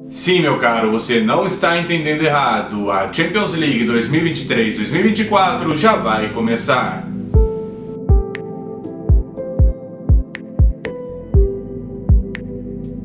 Sim, meu caro, você não está entendendo errado. A Champions League 2023-2024 já vai começar.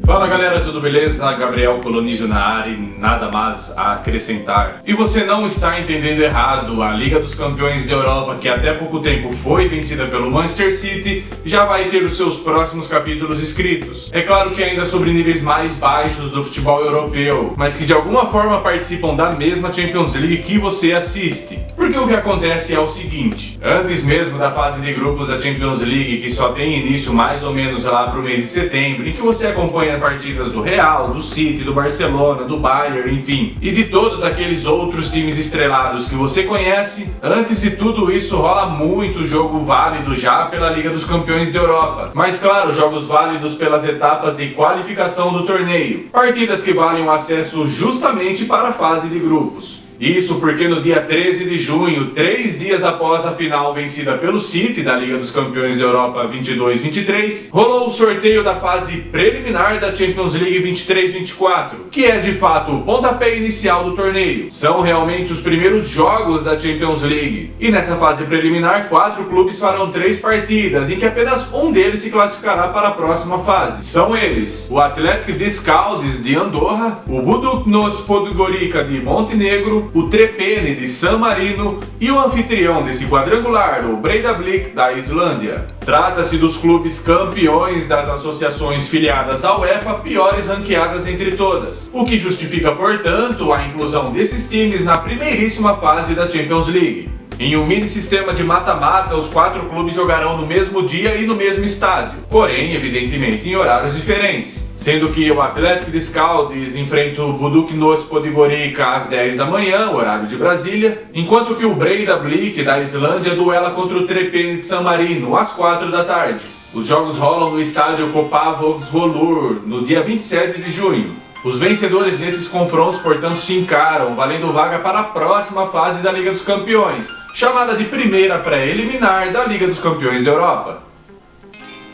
Fala galera, tudo beleza? Gabriel Colonizio na área e nada mais a acrescentar. E você não está entendendo errado, a Liga dos Campeões da Europa, que até pouco tempo foi vencida pelo Manchester City, já vai ter os seus próximos capítulos escritos. É claro que ainda sobre níveis mais baixos do futebol europeu, mas que de alguma forma participam da mesma Champions League que você assiste. Porque o que acontece é o seguinte: antes mesmo da fase de grupos da Champions League, que só tem início mais ou menos lá pro mês de setembro, em que você acompanha partidas do Real, do City, do Barcelona, do Bayern, enfim, e de todos aqueles outros times estrelados que você conhece, antes de tudo isso rola muito jogo válido já pela Liga dos Campeões da Europa. Mas claro, jogos válidos pelas etapas de qualificação do torneio, partidas que valem o acesso justamente para a fase de grupos. Isso porque no dia 13 de junho, 3 dias após a final vencida pelo City da Liga dos Campeões da Europa 22-23, rolou o sorteio da fase preliminar da Champions League 23-24, que é de fato o pontapé inicial do torneio. São realmente os primeiros jogos da Champions League. E nessa fase preliminar, 4 clubes farão 3 partidas, em que apenas um deles se classificará para a próxima fase. São eles: o Athletic de Scaldes de Andorra, o Budućnost Podgorica de Montenegro, o Trepene de San Marino e o anfitrião desse quadrangular, o Breiðablik da Islândia. Trata-se dos clubes campeões das associações filiadas à UEFA, piores ranqueadas entre todas, o que justifica, portanto, a inclusão desses times na primeiríssima fase da Champions League. Em um mini sistema de mata-mata, os 4 clubes jogarão no mesmo dia e no mesmo estádio, porém, evidentemente, em horários diferentes, sendo que o Athletic de Scaldes enfrenta o Budućnost Podgorica às 10 da manhã, horário de Brasília, enquanto que o Breiðablik da Islândia duela contra o Trepene de San Marino às 4 da tarde. Os jogos rolam no estádio Kópavogsvöllur no dia 27 de junho. Os vencedores desses confrontos, portanto, se encaram, valendo vaga para a próxima fase da Liga dos Campeões, chamada de primeira pré-eliminar da Liga dos Campeões da Europa.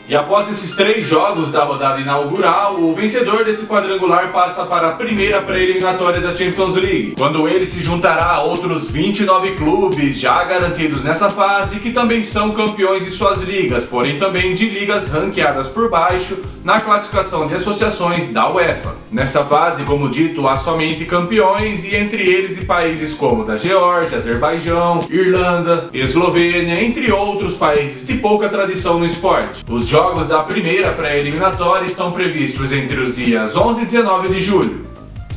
E após esses 3 jogos da rodada inaugural, o vencedor desse quadrangular passa para a primeira pré-eliminatória da Champions League, quando ele se juntará a outros 29 clubes já garantidos nessa fase, que também são campeões de suas ligas, porém também de ligas ranqueadas por baixo na classificação de associações da UEFA. Nessa fase, como dito, há somente campeões, e entre eles países como da Geórgia, Azerbaijão, Irlanda, Eslovênia, entre outros países de pouca tradição no esporte. Os jogos da primeira pré-eliminatória estão previstos entre os dias 11 e 19 de julho.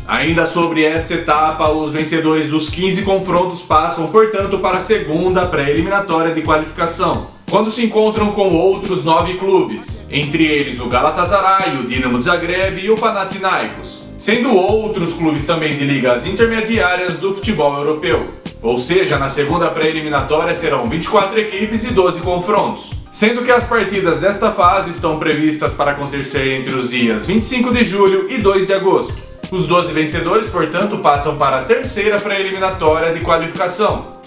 Ainda sobre esta etapa, os vencedores dos 15 confrontos passam, portanto, para a segunda pré-eliminatória de qualificação, quando se encontram com outros 9 clubes, entre eles o Galatasaray, o Dinamo Zagreb e o Panathinaikos, sendo outros clubes também de ligas intermediárias do futebol europeu. Ou seja, na segunda pré-eliminatória serão 24 equipes e 12 confrontos, sendo que as partidas desta fase estão previstas para acontecer entre os dias 25 de julho e 2 de agosto. Os 12 vencedores, portanto, passam para a terceira pré-eliminatória de qualificação.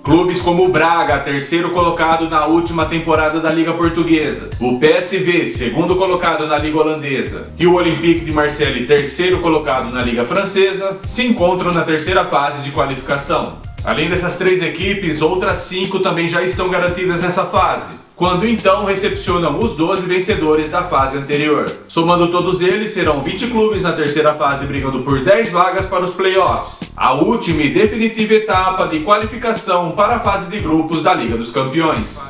Clubes como o Braga, terceiro colocado na última temporada da Liga Portuguesa, o PSV, segundo colocado na Liga Holandesa, e o Olympique de Marseille, terceiro colocado na Liga Francesa, se encontram na terceira fase de qualificação. Além dessas 3 equipes, outras 5 também já estão garantidas nessa fase, quando então recepcionam os 12 vencedores da fase anterior. Somando todos eles, serão 20 clubes na terceira fase brigando por 10 vagas para os playoffs, a última e definitiva etapa de qualificação para a fase de grupos da Liga dos Campeões.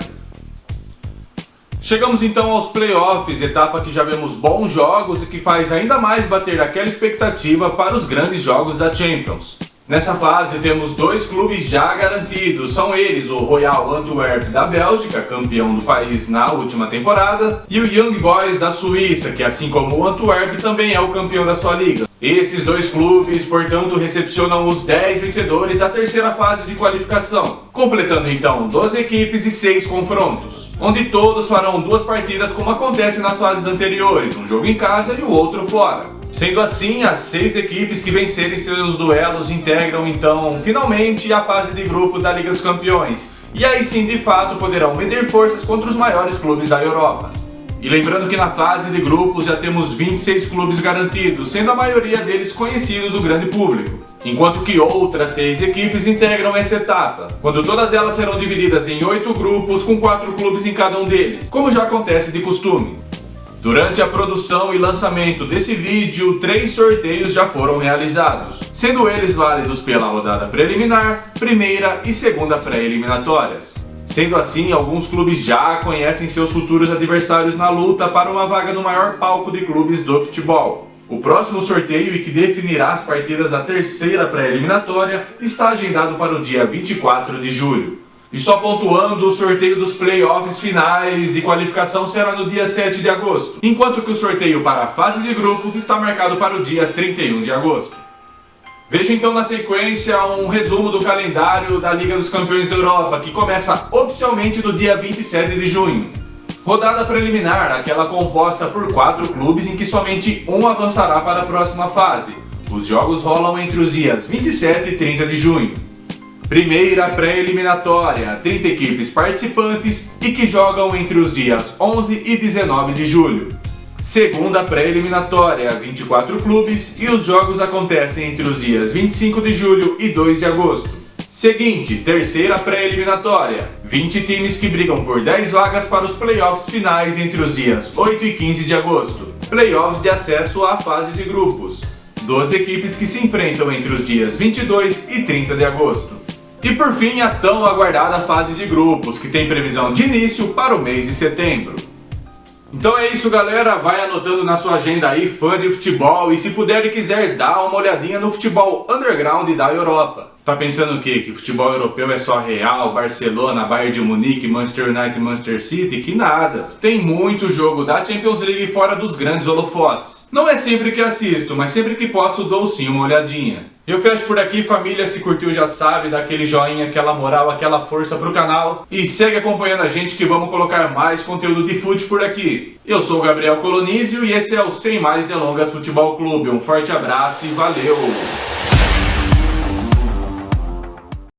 Chegamos então aos playoffs, etapa que já vemos bons jogos e que faz ainda mais bater aquela expectativa para os grandes jogos da Champions. Nessa fase temos 2 clubes já garantidos, são eles o Royal Antwerp da Bélgica, campeão do país na última temporada, e o Young Boys da Suíça, que assim como o Antwerp também é o campeão da sua liga. Esses 2 clubes, portanto, recepcionam os 10 vencedores da terceira fase de qualificação, completando então 12 equipes e 6 confrontos, onde todos farão 2 partidas como acontece nas fases anteriores, um jogo em casa e o outro fora. Sendo assim, as 6 equipes que vencerem seus duelos integram então, finalmente, a fase de grupo da Liga dos Campeões, e aí sim, de fato, poderão medir forças contra os maiores clubes da Europa. E lembrando que na fase de grupos já temos 26 clubes garantidos, sendo a maioria deles conhecido do grande público, enquanto que outras 6 equipes integram essa etapa, quando todas elas serão divididas em 8 grupos com 4 clubes em cada um deles, como já acontece de costume. Durante a produção e lançamento desse vídeo, 3 sorteios já foram realizados, sendo eles válidos pela rodada preliminar, primeira e segunda pré-eliminatórias. Sendo assim, alguns clubes já conhecem seus futuros adversários na luta para uma vaga no maior palco de clubes do futebol. O próximo sorteio, e que definirá as partidas da terceira pré-eliminatória, está agendado para o dia 24 de julho. E só pontuando, o sorteio dos playoffs finais de qualificação será no dia 7 de agosto, enquanto que o sorteio para a fase de grupos está marcado para o dia 31 de agosto. Veja então na sequência um resumo do calendário da Liga dos Campeões da Europa, que começa oficialmente no dia 27 de junho. Rodada preliminar, aquela composta por 4 clubes em que somente um avançará para a próxima fase. Os jogos rolam entre os dias 27 e 30 de junho. Primeira pré-eliminatória, 30 equipes participantes e que jogam entre os dias 11 e 19 de julho. Segunda pré-eliminatória, 24 clubes e os jogos acontecem entre os dias 25 de julho e 2 de agosto. Seguinte, terceira pré-eliminatória, 20 times que brigam por 10 vagas para os playoffs finais entre os dias 8 e 15 de agosto. Playoffs de acesso à fase de grupos. 12 equipes que se enfrentam entre os dias 22 e 30 de agosto. E por fim, a tão aguardada fase de grupos, que tem previsão de início para o mês de setembro. Então é isso, galera, vai anotando na sua agenda aí, fã de futebol, e se puder e quiser, dá uma olhadinha no futebol underground da Europa. Tá pensando o quê? Que futebol europeu é só Real, Barcelona, Bayern de Munique, Manchester United e Manchester City? Que nada! Tem muito jogo da Champions League fora dos grandes holofotes. Não é sempre que assisto, mas sempre que posso dou sim uma olhadinha. Eu fecho por aqui, família. Se curtiu já sabe, dá aquele joinha, aquela moral, aquela força pro canal. E segue acompanhando a gente que vamos colocar mais conteúdo de fute por aqui. Eu sou o Gabriel Colonizio e esse é o Sem Mais Delongas Futebol Clube. Um forte abraço e valeu!